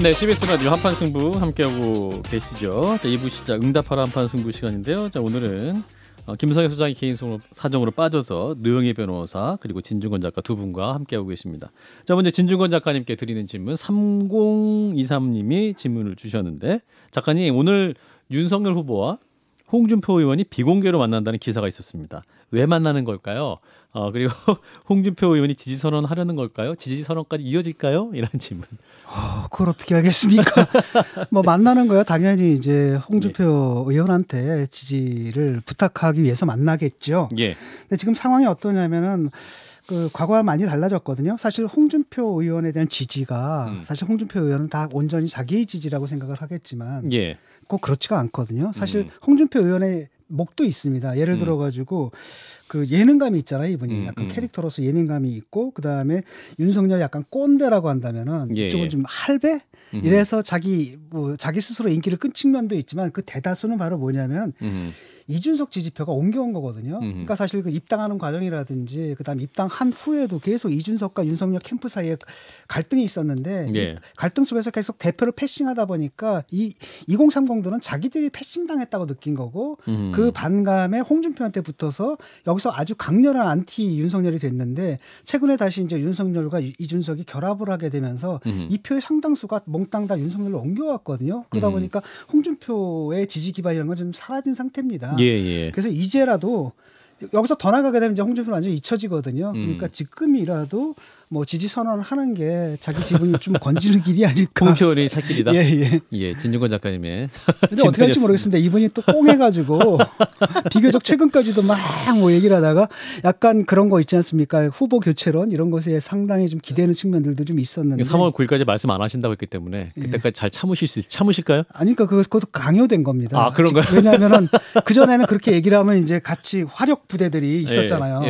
네, CBS 라디오 한판승부 함께하고 계시죠. 자, 2부 시작 응답하라 한판승부 시간인데요. 자, 오늘은 김성애 소장이 개인 사정으로 빠져서 노영희 변호사 그리고 진중권 작가 두 분과 함께하고 계십니다. 자, 먼저 진중권 작가님께 드리는 질문 3023님이 질문을 주셨는데, 작가님, 오늘 윤석열 후보와 홍준표 의원이 비공개로 만난다는 기사가 있었습니다. 왜 만나는 걸까요? 그리고 홍준표 의원이 지지선언 하려는 걸까요? 지지선언까지 이어질까요? 이런 질문. 그걸 어떻게 알겠습니까? 뭐 만나는 거야 당연히 이제 홍준표 의원한테 지지를 부탁하기 위해서 만나겠죠. 예. 근데 지금 상황이 어떠냐면은 그 과거와 많이 달라졌거든요. 사실 홍준표 의원에 대한 지지가 사실 홍준표 의원은 다 온전히 자기의 지지라고 생각을 하겠지만 예. 꼭 그렇지가 않거든요. 사실 홍준표 의원의 목도 있습니다. 예를 들어가지고 그 예능감이 있잖아요. 이분이 약간 캐릭터로서 예능감이 있고, 그 다음에 윤석열 약간 꼰대라고 한다면은 이쪽은 좀 할배. 이래서 자기 스스로 인기를 끈 측면도 있지만 그 대다수는 바로 뭐냐면 이준석 지지표가 옮겨온 거거든요. 그러니까 사실 그 입당하는 과정이라든지 그다음 입당한 후에도 계속 이준석과 윤석열 캠프 사이에 갈등이 있었는데 이 갈등 속에서 계속 대표를 패싱하다 보니까 이 2030들은 자기들이 패싱당했다고 느낀 거고 그 반감에 홍준표한테 붙어서 여기서 아주 강렬한 안티 윤석열이 됐는데, 최근에 다시 이제 윤석열과 이준석이 결합을 하게 되면서 이 표의 상당수가 몽땅 다 윤석열로 옮겨왔거든요. 그러다 보니까 홍준표의 지지 기반이라는 건 좀 사라진 상태입니다. 예. 그래서 이제라도 여기서 더 나가게 되면 이제 홍준표는 완전히 잊혀지거든요. 그러니까 지금이라도 뭐 지지 선언을 하는 게 자기 지분이 좀 건지는 길이 아닐까. 홍표의 살 길이다. 예. 진중권 작가님의. 근데 어떻게 할지 모르겠습니다. 이분이 또 꽁해가지고 비교적 최근까지도 막 뭐 얘기를 하다가 약간 그런 거 있지 않습니까? 후보 교체론 이런 것에 상당히 좀 기대는 측면들도 좀 있었는데. 3월 9일까지 말씀 안 하신다고 했기 때문에 그때까지 잘 참으실까요? 아니, 그러니까 그것도 강요된 겁니다. 아, 그런가요? 왜냐하면은 그 전에는 그렇게 얘기를 하면 이제 같이 화력 부대들이 있었잖아요.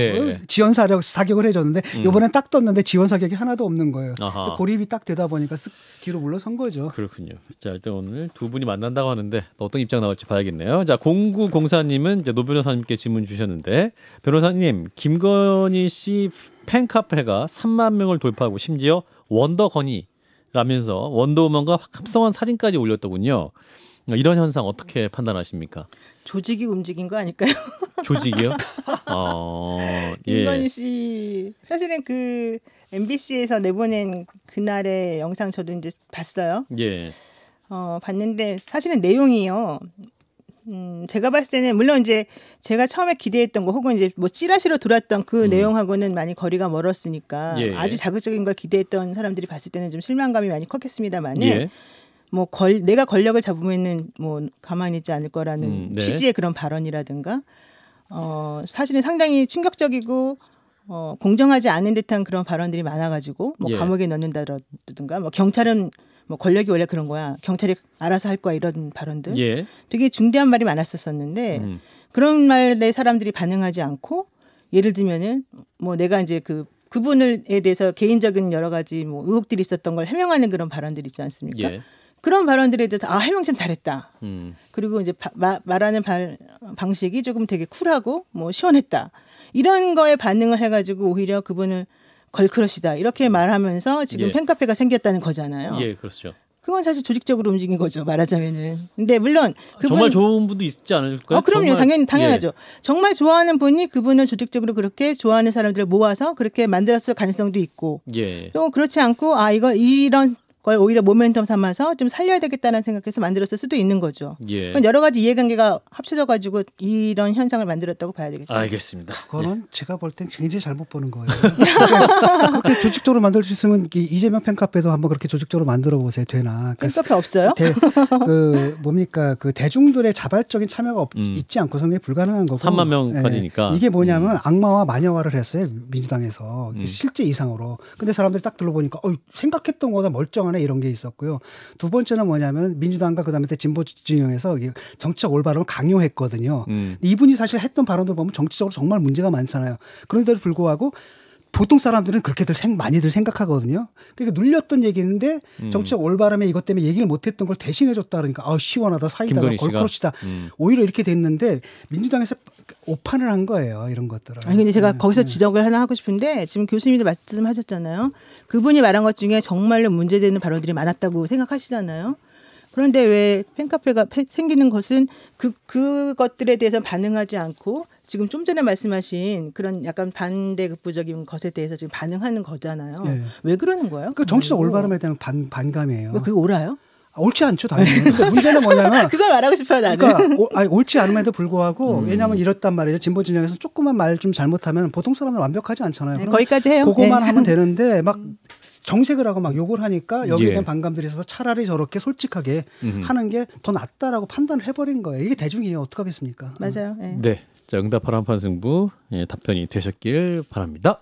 지원 사격을 해줬는데 이번엔 딱 떴는데 지원 사격이 하나도 없는 거예요. 고립이 딱 되다 보니까 쓱 뒤로 물러선 거죠. 그렇군요. 자, 일단 오늘 두 분이 만난다고 하는데 어떤 입장 나올지 봐야겠네요. 자, 0904님은 이제 노 변호사님께 질문 주셨는데, 변호사님, 김건희 씨 팬카페가 3만 명을 돌파하고 심지어 원더건이라면서 원더우먼과 합성한 사진까지 올렸더군요. 이런 현상 어떻게 판단하십니까? 조직이 움직인 거 아닐까요? 조직이요? 김건희 씨 사실은 그 MBC에서 내보낸 그날의 영상 저도 이제 봤어요. 예. 봤는데 사실은 내용이요. 제가 봤을 때는 물론 이제 제가 처음에 기대했던 거 혹은 이제 뭐 찌라시로 들었던 그 내용하고는 많이 거리가 멀었으니까 아주 자극적인 걸 기대했던 사람들이 봤을 때는 좀 실망감이 많이 컸겠습니다만은 뭐 내가 권력을 잡으면은 뭐 가만히 있지 않을 거라는 취지의 그런 발언이라든가 사실은 상당히 충격적이고 공정하지 않은 듯한 그런 발언들이 많아가지고 뭐 감옥에 넣는다든가 뭐 경찰은 뭐 권력이 원래 그런 거야, 경찰이 알아서 할 거야, 이런 발언들 되게 중대한 말이 많았었는데 그런 말에 사람들이 반응하지 않고, 예를 들면은 뭐 내가 이제 그분에 대해서 개인적인 여러 가지 뭐 의혹들이 있었던 걸 해명하는 그런 발언들 있지 않습니까? 그런 발언들에 대해서 해명 참 잘했다. 그리고 이제 말하는 방식이 조금 되게 쿨하고 뭐 시원했다. 이런 거에 반응을 해가지고 오히려 그분을 걸크러시다 이렇게 말하면서 지금 팬카페가 생겼다는 거잖아요. 예, 그렇죠. 그건 사실 조직적으로 움직인 거죠, 말하자면은. 근데 물론 정말 좋은 분도 있지 않을까요? 그럼요. 당연하죠. 정말 좋아하는 분이 그분을 조직적으로 그렇게 좋아하는 사람들을 모아서 그렇게 만들었을 가능성도 있고, 또 그렇지 않고 이런 걸 오히려 모멘텀 삼아서 좀 살려야 되겠다는 생각해서 만들었을 수도 있는 거죠. 여러 가지 이해관계가 합쳐져가지고 이런 현상을 만들었다고 봐야 되겠죠. 알겠습니다. 그거는 제가 볼 땐 굉장히 잘못 보는 거예요. 그렇게 조직적으로 만들 수 있으면 이재명 팬카페도 한번 그렇게 조직적으로 만들어 보세요. 되나? 팬카페 없어요? 그 대중들의 자발적인 참여가 있지 않고 성립이 불가능한 거고. 3만 명까지니까. 이게 뭐냐면 악마와 마녀화를 했어요. 민주당에서 실제 이상으로. 근데 사람들이 딱 들어보니까 생각했던 거보다 멀쩡하네 이런 게 있었고요. 두 번째는 뭐냐면 민주당과 그다음에 진보 진영에서 정치적 올바름을 강요했거든요. 이분이 사실 했던 발언들 보면 정치적으로 정말 문제가 많잖아요. 그런데도 불구하고 보통 사람들은 그렇게들 많이들 생각하거든요. 그러니까 눌렸던 얘기인데 정치적 올바름에 이것 때문에 얘기를 못했던 걸 대신해줬다 그러니까 시원하다, 사이다다, 걸크러시다. 오히려 이렇게 됐는데 민주당에서 오판을 한 거예요. 이런 것들을. 아니 근데 제가 거기서 지적을 하나 하고 싶은데 지금 교수님도 말씀하셨잖아요. 그분이 말한 것 중에 정말로 문제되는 발언들이 많았다고 생각하시잖아요. 그런데 왜 팬카페가 생기는 것은 그것들에 대해서 반응하지 않고 지금 좀 전에 말씀하신 그런 약간 반대급부적인 것에 대해서 지금 반응하는 거잖아요. 예. 왜 그러는 거예요? 그 정치적 올바름에 대한 반감이에요. 그게 옳아요? 옳지 않죠, 당연히. 근데 문제는 뭐냐면 그걸 말하고 싶어요, 나는. 그러니까 옳지 않음에도 불구하고 왜냐하면 이렇단 말이에요. 진보 진영에서 조금만 말 좀 잘못하면 보통 사람들 완벽하지 않잖아요. 네, 거기까지 해요. 그거만 네. 하면 되는데 막 정색을 하고 막 욕을 하니까 여기에 예. 대한 반감들이 있어서 차라리 저렇게 솔직하게 하는 게 더 낫다라고 판단을 해버린 거예요. 이게 대중이에요. 어떡하겠습니까? 맞아요. 네. 네. 자, 응답하라 한판 승부 답변이 되셨길 바랍니다.